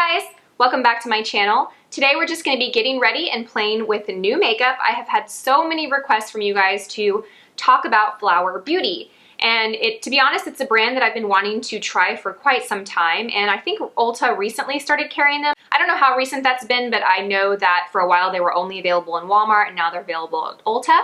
Hey guys! Welcome back to my channel. Today we're just going to be getting ready and playing with new makeup. I have had so many requests from you guys to talk about Flowerbeauty. And to be honest, it's a brand that I've been wanting to try for quite some time, and I think Ulta recently started carrying them. I don't know how recent that's been, but I know that for a while they were only available in Walmart and now they're available at Ulta.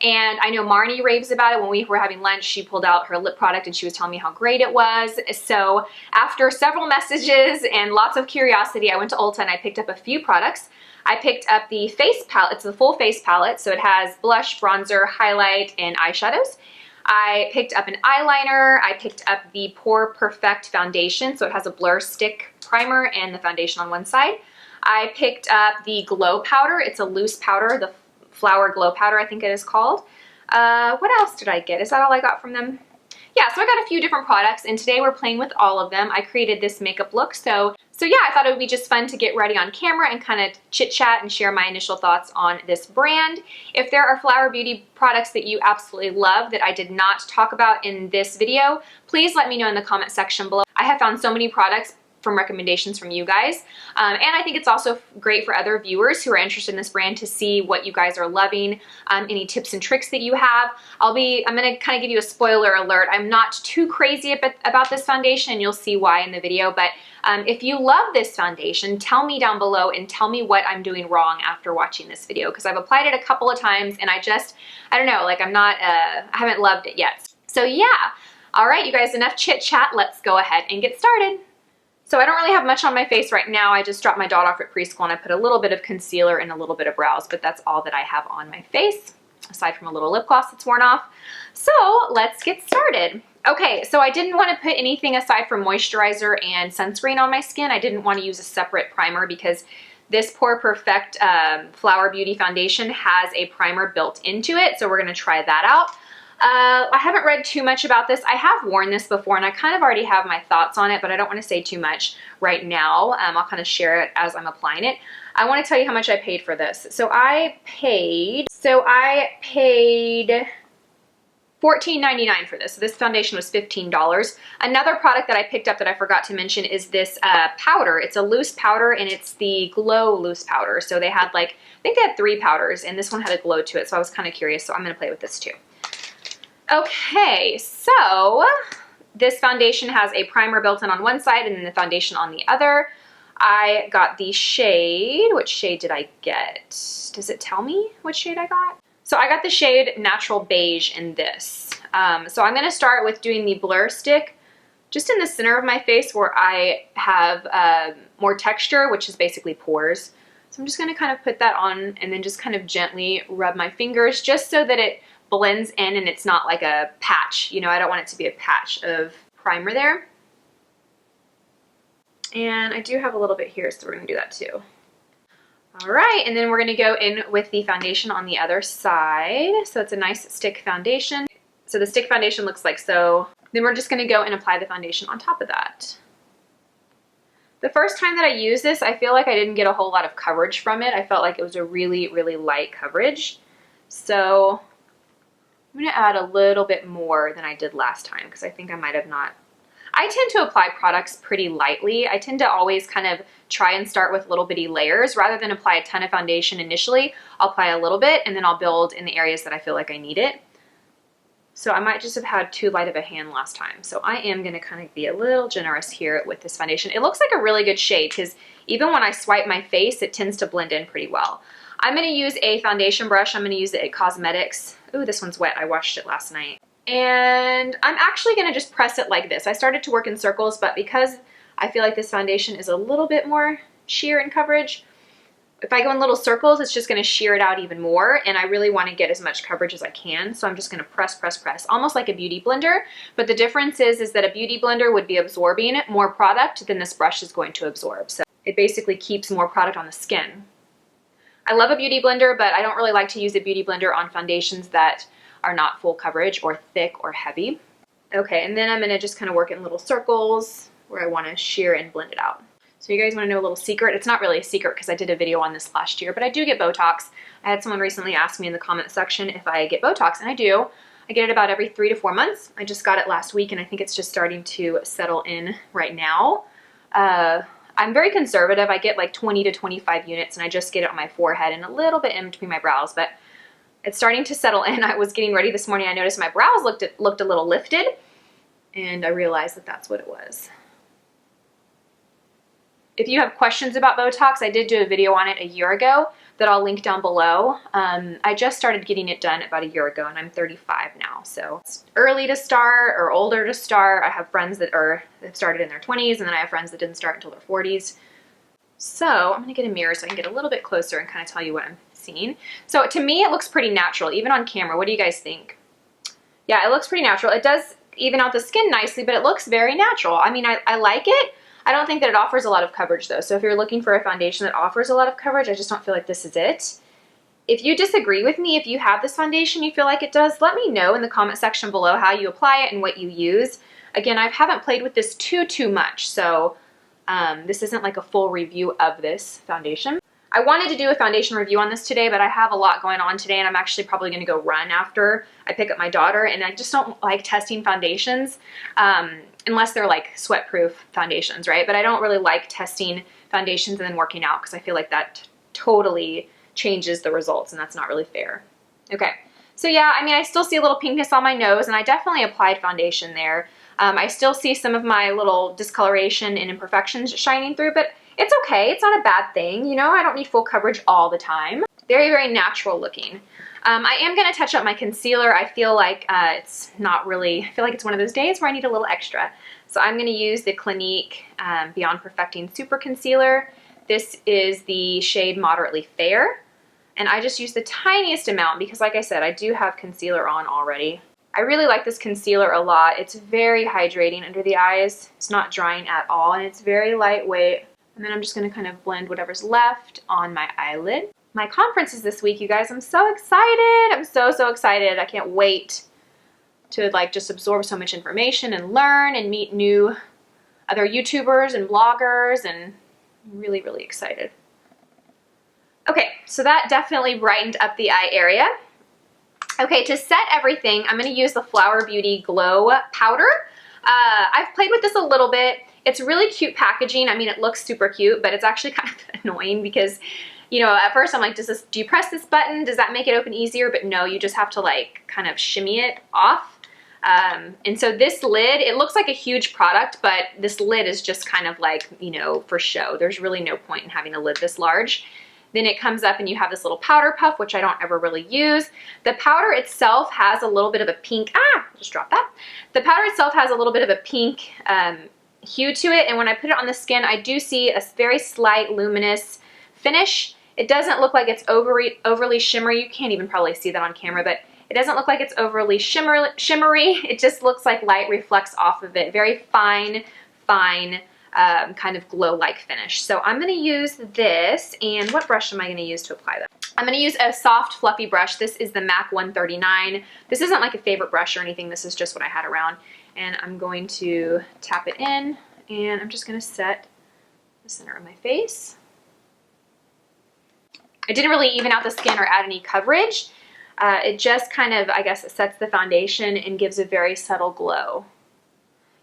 And I know Marnie raves about it. When we were having lunch, she pulled out her lip product and she was telling me how great it was. So after several messages and lots of curiosity, I went to Ulta and I picked up a few products. I picked up the face palette. It's the full face palette, so it has blush, bronzer, highlight, and eyeshadows. I picked up an eyeliner. I picked up the Pore Perfect foundation, so it has a blur stick primer and the foundation on one side. I picked up the glow powder. It's a loose powder, the Flower Glow Powder, I think it is called. What else did I get? Is that all I got from them? Yeah, so I got a few different products, and today we're playing with all of them. I created this makeup look, so yeah, I thought it would be just fun to get ready on camera and kind of chit-chat and share my initial thoughts on this brand. If there are Flowerbeauty products that you absolutely love that I did not talk about in this video, please let me know in the comment section below. I have found so many products from recommendations from you guys. And I think it's also great for other viewers who are interested in this brand to see what you guys are loving, any tips and tricks that you have. I'm gonna kind of give you a spoiler alert. I'm not too crazy about this foundation, and you'll see why in the video, but if you love this foundation, tell me down below and tell me what I'm doing wrong after watching this video, because I've applied it a couple of times and I don't know, like I haven't loved it yet. So yeah, all right, you guys, enough chit chat. Let's go ahead and get started. So I don't really have much on my face right now. I just dropped my daughter off at preschool and I put a little bit of concealer and a little bit of brows, but that's all that I have on my face, aside from a little lip gloss that's worn off. So let's get started. Okay, so I didn't want to put anything aside from moisturizer and sunscreen on my skin. I didn't want to use a separate primer because this Pore Perfect Flowerbeauty foundation has a primer built into it, so we're going to try that out. I haven't read too much about this. I have worn this before and I kind of already have my thoughts on it, but I don't want to say too much right now. I'll kind of share it as I'm applying it. I want to tell you how much I paid for this. So I paid $14.99 for this. So this foundation was $15. Another product that I picked up that I forgot to mention is this powder. It's a loose powder and it's the Glow Loose Powder. So they had I think they had 3 powders and this one had a glow to it. So I was kind of curious. So I'm going to play with this too. Okay, so this foundation has a primer built in on one side and then the foundation on the other. I got the shade. Which shade did I get? Does it tell me what shade I got? So I got the shade Natural Beige in this. So I'm going to start with doing the blur stick just in the center of my face where I have more texture, which is basically pores. So I'm just going to kind of put that on and then just kind of gently rub my fingers just so that it blends in and it's not like a patch. You know, I don't want it to be a patch of primer there. And I do have a little bit here, so we're going to do that too. All right, and then we're going to go in with the foundation on the other side. So it's a nice stick foundation. So the stick foundation looks like so. Then we're just going to go and apply the foundation on top of that. The first time that I used this, I feel like I didn't get a whole lot of coverage from it. I felt like it was a really, really light coverage. So I'm going to add a little bit more than I did last time because I think I might have not. I tend to apply products pretty lightly. I tend to always kind of try and start with little bitty layers. Rather than apply a ton of foundation initially, I'll apply a little bit and then I'll build in the areas that I feel like I need it. So I might just have had too light of a hand last time. So I am going to kind of be a little generous here with this foundation. It looks like a really good shade because even when I swipe my face, it tends to blend in pretty well. I'm going to use a foundation brush. I'm going to use it at Cosmetics. Ooh, this one's wet. I washed it last night. And I'm actually going to just press it like this. I started to work in circles, but because I feel like this foundation is a little bit more sheer in coverage, if I go in little circles, it's just going to sheer it out even more. And I really want to get as much coverage as I can. So I'm just going to press, press, press, almost like a beauty blender. But the difference is that a beauty blender would be absorbing more product than this brush is going to absorb. So it basically keeps more product on the skin. I love a beauty blender, but I don't really like to use a beauty blender on foundations that are not full coverage or thick or heavy. Okay, and then I'm gonna just kind of work in little circles where I wanna sheer and blend it out. So you guys wanna know a little secret? It's not really a secret because I did a video on this last year, but I do get Botox. I had someone recently ask me in the comment section if I get Botox, and I do. I get it about every 3 to 4 months. I just got it last week and I think it's just starting to settle in right now. I'm very conservative. I get like 20 to 25 units and I just get it on my forehead and a little bit in between my brows, but it's starting to settle in. I was getting ready this morning. I noticed my brows looked a little lifted and I realized that that's what it was. If you have questions about Botox, I did do a video on it a year ago that I'll link down below. I just started getting it done about a year ago and I'm 35 now. So it's early to start or older to start. I have friends that have started in their 20s and then I have friends that didn't start until their 40s. So I'm gonna get a mirror so I can get a little bit closer and kind of tell you what I'm seeing. So to me, it looks pretty natural, even on camera. What do you guys think? Yeah, it looks pretty natural. It does even out the skin nicely, but it looks very natural. I mean, I like it. I don't think that it offers a lot of coverage though. So if you're looking for a foundation that offers a lot of coverage, I just don't feel like this is it. If you disagree with me, if you have this foundation you feel like it does, let me know in the comment section below how you apply it and what you use. Again, I haven't played with this too much, so this isn't like a full review of this foundation. I wanted to do a foundation review on this today, but I have a lot going on today and I'm actually probably gonna go run after I pick up my daughter, and I just don't like testing foundations. Unless they're like sweat-proof foundations, right? But I don't really like testing foundations and then working out because I feel like that totally changes the results and that's not really fair. Okay, so yeah, I mean, I still see a little pinkness on my nose and I definitely applied foundation there. I still see some of my little discoloration and imperfections shining through, but it's okay. It's not a bad thing. You know, I don't need full coverage all the time. Very natural looking. I am going to touch up my concealer. I feel like it's not really, I feel like it's one of those days where I need a little extra. So I'm going to use the Clinique Beyond Perfecting Super Concealer. This is the shade Moderately Fair. And I just use the tiniest amount because like I said, I do have concealer on already. I really like this concealer a lot. It's very hydrating under the eyes. It's not drying at all and it's very lightweight. And then I'm just going to kind of blend whatever's left on my eyelid. My conference is this week, you guys. I'm so excited. I'm so excited. I can't wait to like just absorb so much information and learn and meet new other YouTubers and bloggers, and I'm really excited. Okay, so that definitely brightened up the eye area. Okay, to set everything, I'm going to use the Flowerbeauty Glow Powder. I've played with this a little bit. It's really cute packaging. I mean, it looks super cute, but it's actually kind of annoying because, you know, at first I'm like, do you press this button? Does that make it open easier? But no, you just have to like kind of shimmy it off. And so this lid, it looks like a huge product, but this lid is just kind of like, you know, for show. There's really no point in having a lid this large. Then it comes up and you have this little powder puff, which I don't ever really use. The powder itself has a little bit of a pink, just dropped that. The powder itself has a little bit of a pink hue to it. And when I put it on the skin, I do see a very slight luminous finish. It doesn't look like it's overly shimmery. You can't even probably see that on camera, but it doesn't look like it's overly shimmery. It just looks like light reflects off of it. Very fine kind of glow-like finish. So I'm going to use this, and what brush am I going to use to apply that? I'm going to use a soft, fluffy brush. This is the MAC 139. This isn't like a favorite brush or anything. This is just what I had around. And I'm going to tap it in, and I'm just going to set the center of my face. I didn't really even out the skin or add any coverage. It just kind of, I guess, it sets the foundation and gives a very subtle glow.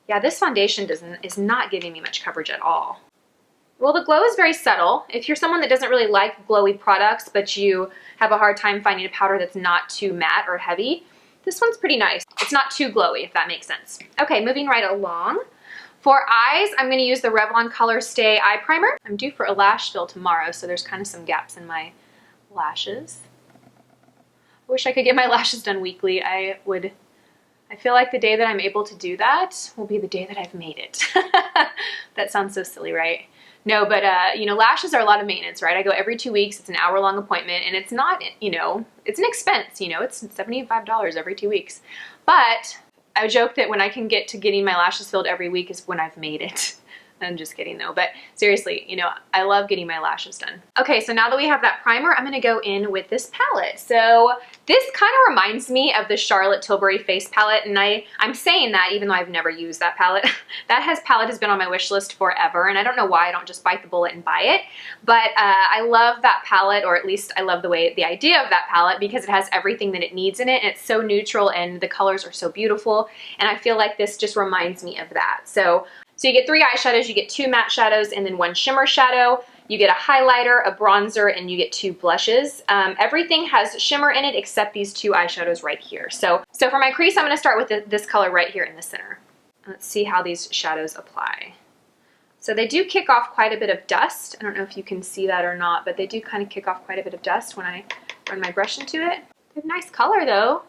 Yeah, this foundation is not giving me much coverage at all. Well, the glow is very subtle. If you're someone that doesn't really like glowy products, but you have a hard time finding a powder that's not too matte or heavy, this one's pretty nice. It's not too glowy, if that makes sense. Okay, moving right along. For eyes, I'm going to use the Revlon Colorstay Eye Primer. I'm due for a lash fill tomorrow, so there's kind of some gaps in my lashes. I wish I could get my lashes done weekly. I feel like the day that I'm able to do that will be the day that I've made it. That sounds so silly, right? No, but you know, lashes are a lot of maintenance, right? I go every 2 weeks. It's an hour-long appointment, and it's not, you know, it's an expense, you know, it's $75 every 2 weeks. But I joke that when I can get to getting my lashes filled every week is when I've made it. I'm just kidding though, but seriously, you know, I love getting my lashes done. Okay, so now that we have that primer, I'm gonna go in with this palette. So this kind of reminds me of the Charlotte Tilbury face palette, and I'm saying that even though I've never used that palette. That palette has been on my wish list forever, and I don't know why I don't just bite the bullet and buy it, but I love that palette, or at least I love the idea of that palette because it has everything that it needs in it, and it's so neutral, and the colors are so beautiful, and I feel like this just reminds me of that. So So you get 3 eyeshadows, you get 2 matte shadows, and then 1 shimmer shadow. You get a highlighter, a bronzer, and you get 2 blushes. Everything has shimmer in it except these 2 eyeshadows right here. So for my crease, I'm gonna start with this color right here in the center. Let's see how these shadows apply. So they do kick off quite a bit of dust. I don't know if you can see that or not, but they do kind of kick off quite a bit of dust when I run my brush into it. They have nice color though.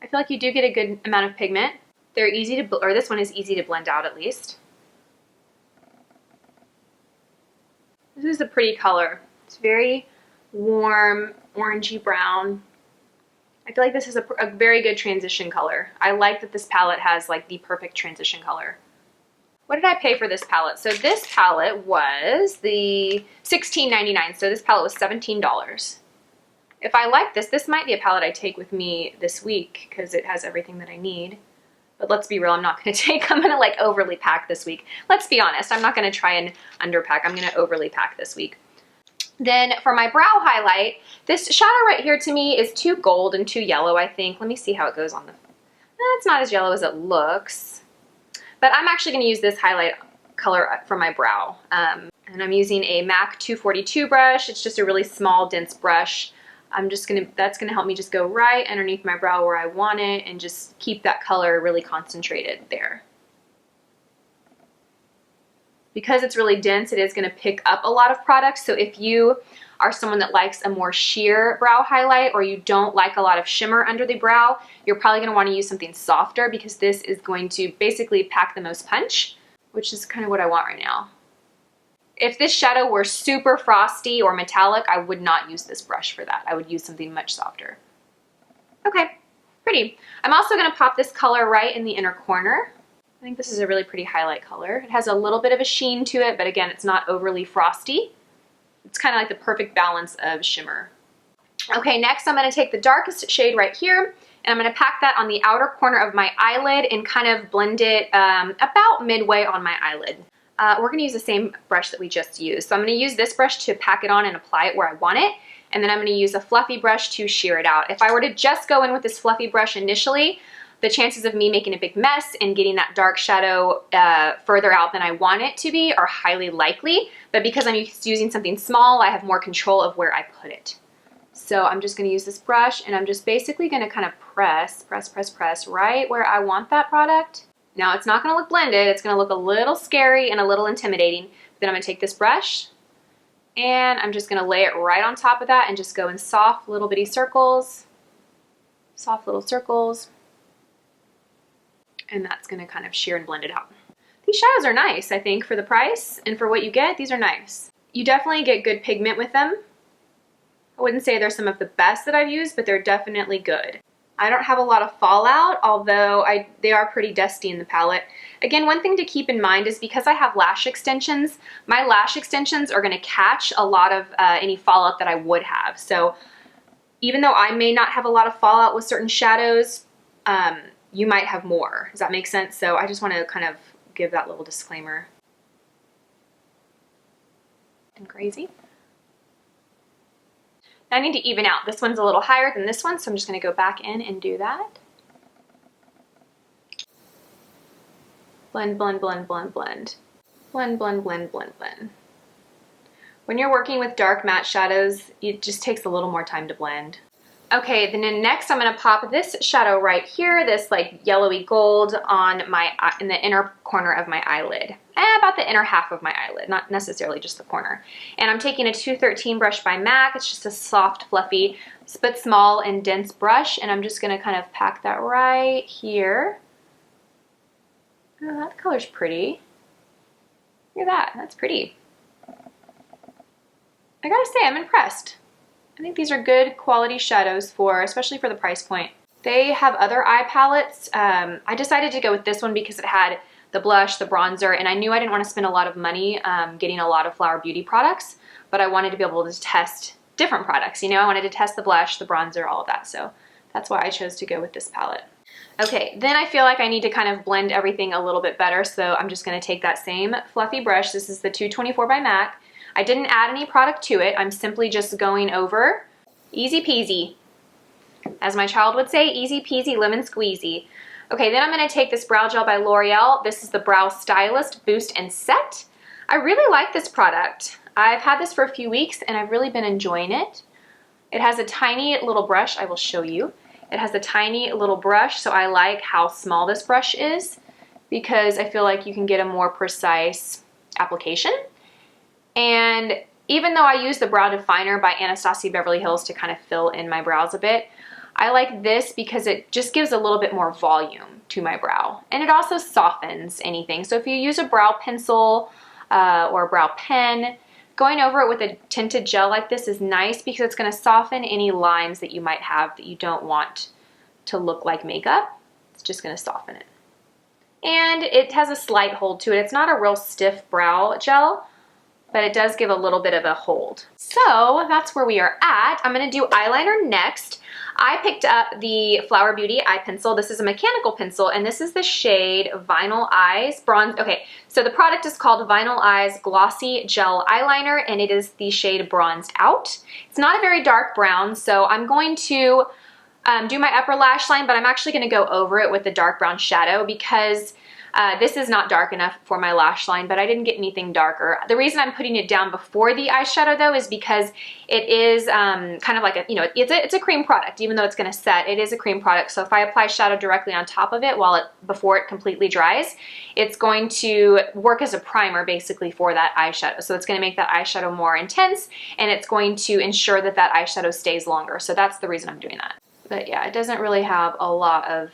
I feel like you do get a good amount of pigment. They're easy to, or this one is easy to blend out at least. This is a pretty color. It's very warm, orangey brown. I feel like this is a very good transition color. I like that this palette has like the perfect transition color. What did I pay for this palette? So this palette was the $16.99. So this palette was $17. If I like this, this might be a palette I take with me this week because it has everything that I need. But let's be real, I'm not gonna I'm gonna like overly pack this week. Let's be honest, I'm not gonna try and underpack. I'm gonna overly pack this week. Then for my brow highlight, this shadow right here to me is too gold and too yellow, I think. Let me see how it goes on the, it's not as yellow as it looks. But I'm actually gonna use this highlight color for my brow. And I'm using a MAC 242 brush. It's just a really small, dense brush. That's gonna help me just go right underneath my brow where I want it and just keep that color really concentrated there. Because it's really dense, it is gonna pick up a lot of products. So if you are someone that likes a more sheer brow highlight or you don't like a lot of shimmer under the brow, you're probably gonna wanna use something softer because this is going to basically pack the most punch, which is kind of what I want right now. If this shadow were super frosty or metallic, I would not use this brush for that. I would use something much softer. Okay, pretty. I'm also gonna pop this color right in the inner corner. I think this is a really pretty highlight color. It has a little bit of a sheen to it, but again, it's not overly frosty. It's kind of like the perfect balance of shimmer. Okay, next I'm gonna take the darkest shade right here, and I'm gonna pack that on the outer corner of my eyelid and kind of blend it about midway on my eyelid. We're gonna use the same brush that we just used. So I'm gonna use this brush to pack it on and apply it where I want it, and then I'm gonna use a fluffy brush to sheer it out. If I were to just go in with this fluffy brush initially, the chances of me making a big mess and getting that dark shadow further out than I want it to be are highly likely, but because I'm using something small, I have more control of where I put it. So I'm just gonna use this brush and I'm just basically gonna kind of press right where I want that product. Now it's not gonna look blended, it's gonna look a little scary and a little intimidating. Then I'm gonna take this brush and I'm just gonna lay it right on top of that and just go in soft little bitty circles, soft little circles. And that's gonna kind of sheer and blend it out. These shadows are nice, I think, for the price and for what you get, these are nice. You definitely get good pigment with them. I wouldn't say they're some of the best that I've used, but they're definitely good. I don't have a lot of fallout, although they are pretty dusty in the palette. Again, one thing to keep in mind is because I have lash extensions, my lash extensions are gonna catch a lot of any fallout that I would have. So even though I may not have a lot of fallout with certain shadows, you might have more. Does that make sense? So I just want to kind of give that little disclaimer. And crazy. Now I need to even out. This one's a little higher than this one, so I'm just going to go back in and do that. Blend, blend, blend, blend, blend. Blend, blend, blend, blend, blend. When you're working with dark matte shadows, it just takes a little more time to blend. Okay, then next I'm gonna pop this shadow right here, this like yellowy gold on in the inner corner of my eyelid. About the inner half of my eyelid, not necessarily just the corner. And I'm taking a 213 brush by MAC. It's just a soft, fluffy, but small and dense brush. And I'm just gonna kind of pack that right here. Oh, that color's pretty. Look at that, that's pretty. I gotta say, I'm impressed. I think these are good quality shadows especially for the price point. They have other eye palettes. I decided to go with this one because it had the blush, the bronzer, and I knew I didn't want to spend a lot of money getting a lot of Flowerbeauty products, but I wanted to be able to test different products. You know, I wanted to test the blush, the bronzer, all of that. So that's why I chose to go with this palette. Okay, then I feel like I need to kind of blend everything a little bit better. So I'm just gonna take that same fluffy brush. This is the 224 by MAC. I didn't add any product to it. I'm simply just going over, easy peasy. As my child would say, easy peasy lemon squeezy. Okay, then I'm gonna take this brow gel by L'Oreal. This is the Brow Stylist Boost and Set. I really like this product. I've had this for a few weeks and I've really been enjoying it. It has a tiny little brush. I will show you. It has a tiny little brush, so I like how small this brush is because I feel like you can get a more precise application. And even though I use the Brow Definer by Anastasia Beverly Hills to kind of fill in my brows a bit, I like this because it just gives a little bit more volume to my brow. And it also softens anything. So if you use a brow pencil or a brow pen, going over it with a tinted gel like this is nice because it's going to soften any lines that you might have that you don't want to look like makeup. It's just going to soften it. And it has a slight hold to it. It's not a real stiff brow gel, but it does give a little bit of a hold. So that's where we are at. I'm going to do eyeliner next. I picked up the Flowerbeauty eye pencil. This is a mechanical pencil, and this is the shade Vinyl Eyes Bronze. Okay, so the product is called Vinyl Eyes Glossy Gel Eyeliner, and it is the shade Bronzed Out. It's not a very dark brown, so I'm going to do my upper lash line, but I'm actually going to go over it with the dark brown shadow because this is not dark enough for my lash line, but I didn't get anything darker. The reason I'm putting it down before the eyeshadow though is because it is kind of like a, you know, it's a cream product. Even though it's going to set, it is a cream product. So if I apply shadow directly on top of it before it completely dries, it's going to work as a primer basically for that eyeshadow. So it's going to make that eyeshadow more intense, and it's going to ensure that that eyeshadow stays longer. So that's the reason I'm doing that. But yeah, it doesn't really have a lot of...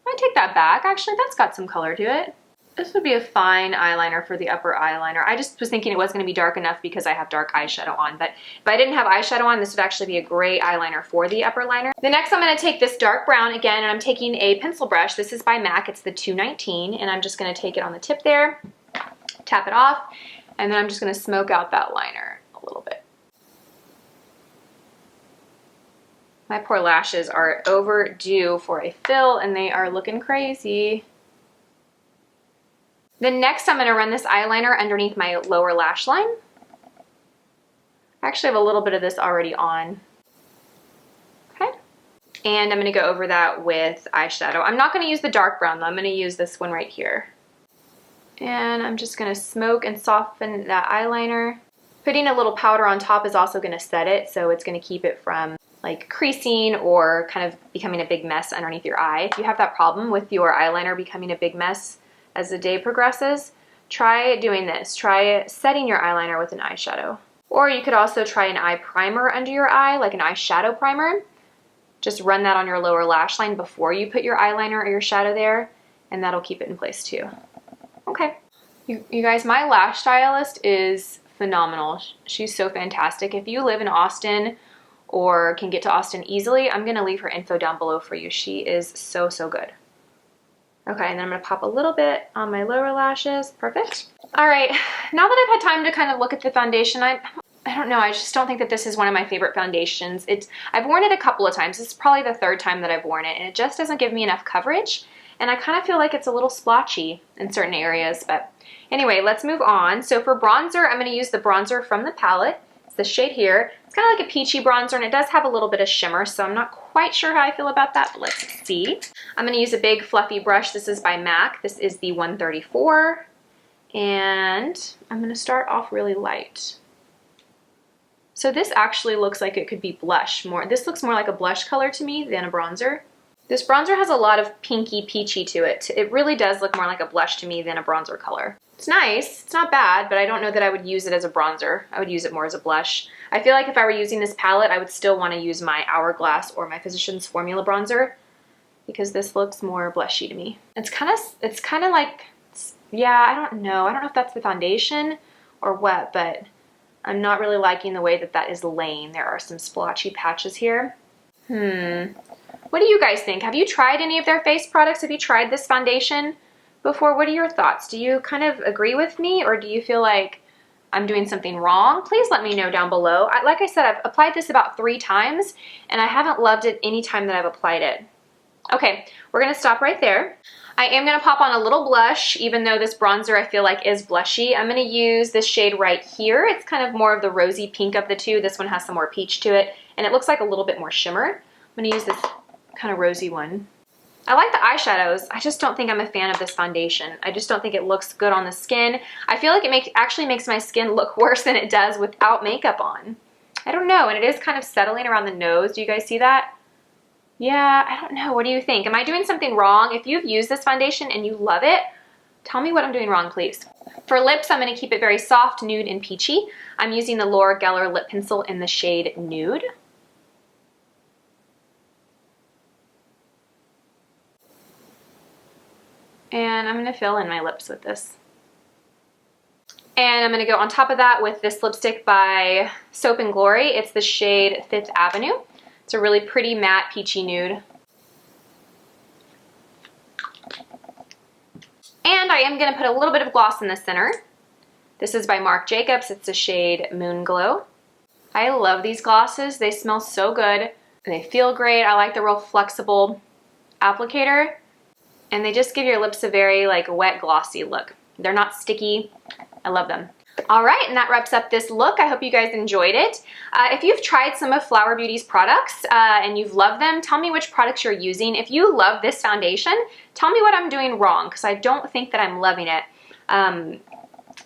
I take that back. Actually, that's got some color to it. This would be a fine eyeliner for the upper eyeliner. I just was thinking it was going to be dark enough because I have dark eyeshadow on. But if I didn't have eyeshadow on, this would actually be a great eyeliner for the upper liner. The next, I'm going to take this dark brown again, and I'm taking a pencil brush. This is by MAC. It's the 219, and I'm just going to take it on the tip there, tap it off, and then I'm just going to smoke out that liner a little bit. My poor lashes are overdue for a fill, and they are looking crazy. Then next, I'm going to run this eyeliner underneath my lower lash line. I actually have a little bit of this already on. Okay. And I'm going to go over that with eyeshadow. I'm not going to use the dark brown though. I'm going to use this one right here. And I'm just going to smoke and soften that eyeliner. Putting a little powder on top is also going to set it, so it's going to keep it from like creasing or kind of becoming a big mess underneath your eye. If you have that problem with your eyeliner becoming a big mess as the day progresses, try doing this. Try setting your eyeliner with an eyeshadow. Or you could also try an eye primer under your eye, like an eyeshadow primer. Just run that on your lower lash line before you put your eyeliner or your shadow there, and that'll keep it in place too. Okay. You guys, my lash stylist is phenomenal. She's so fantastic. If you live in Austin or can get to Austin easily, I'm gonna leave her info down below for you. She is so, so good. Okay, and then I'm gonna pop a little bit on my lower lashes. Perfect. All right, now that I've had time to kind of look at the foundation, I don't know, I just don't think that this is one of my favorite foundations. I've worn it a couple of times. This is probably the third time that I've worn it, and it just doesn't give me enough coverage, and I kind of feel like it's a little splotchy in certain areas, but anyway, let's move on. So for bronzer, I'm gonna use the bronzer from the palette. It's the shade here. It's kind of like a peachy bronzer, and it does have a little bit of shimmer, so I'm not quite sure how I feel about that, but let's see. I'm going to use a big fluffy brush. This is by MAC. This is the 134, and I'm going to start off really light. So this actually looks like it could be blush more. This looks more like a blush color to me than a bronzer. This bronzer has a lot of pinky peachy to it. It really does look more like a blush to me than a bronzer color. It's nice, it's not bad, but I don't know that I would use it as a bronzer. I would use it more as a blush. I feel like if I were using this palette, I would still want to use my Hourglass or my Physicians Formula bronzer because this looks more blushy to me. It's kind of like, yeah, I don't know if that's the foundation or what, but I'm not really liking the way that that is laying. There are some splotchy patches here. What do you guys think? Have you tried any of their face products? Have you tried this foundation before? What are your thoughts? Do you kind of agree with me, or do you feel like I'm doing something wrong? Please let me know down below. Like I said, I've applied this about 3 times, and I haven't loved it any time that I've applied it. Okay, we're gonna stop right there. I am gonna pop on a little blush, even though this bronzer I feel like is blushy. I'm gonna use this shade right here. It's kind of more of the rosy pink of the two. This one has some more peach to it, and it looks like a little bit more shimmer. I'm gonna use this kind of rosy one. I like the eyeshadows. I just don't think I'm a fan of this foundation. I just don't think it looks good on the skin. I feel like it actually makes my skin look worse than it does without makeup on. I don't know, and it is kind of settling around the nose. Do you guys see that? Yeah, I don't know. What do you think? Am I doing something wrong? If you've used this foundation and you love it, tell me what I'm doing wrong, please. For lips, I'm going to keep it very soft, nude, and peachy. I'm using the Laura Geller lip pencil in the shade Nude. And I'm going to fill in my lips with this. And I'm going to go on top of that with this lipstick by Soap & Glory. It's the shade Fifth Avenue. It's a really pretty matte peachy nude. And I am going to put a little bit of gloss in the center. This is by Marc Jacobs. It's the shade Moon Glow. I love these glosses. They smell so good. They feel great. I like the real flexible applicator. And they just give your lips a very like wet, glossy look. They're not sticky. I love them. All right, and that wraps up this look. I hope you guys enjoyed it. If you've tried some of Flowerbeauty's products and you've loved them, tell me which products you're using. If you love this foundation, tell me what I'm doing wrong, because I don't think that I'm loving it.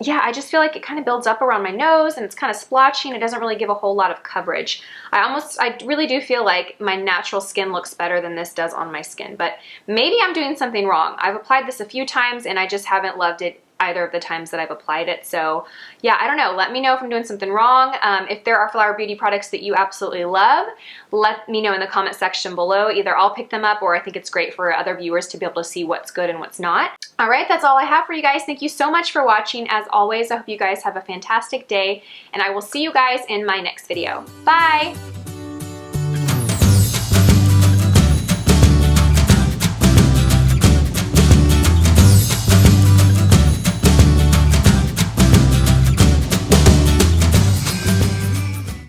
Yeah, I just feel like it kind of builds up around my nose and it's kind of splotchy and it doesn't really give a whole lot of coverage. I really do feel like my natural skin looks better than this does on my skin, but maybe I'm doing something wrong. I've applied this a few times and I just haven't loved it either of the times that I've applied it. So yeah, I don't know. Let me know if I'm doing something wrong. If there are Flowerbeauty products that you absolutely love, let me know in the comment section below. Either I'll pick them up or I think it's great for other viewers to be able to see what's good and what's not. All right, that's all I have for you guys. Thank you so much for watching. As always, I hope you guys have a fantastic day and I will see you guys in my next video. Bye!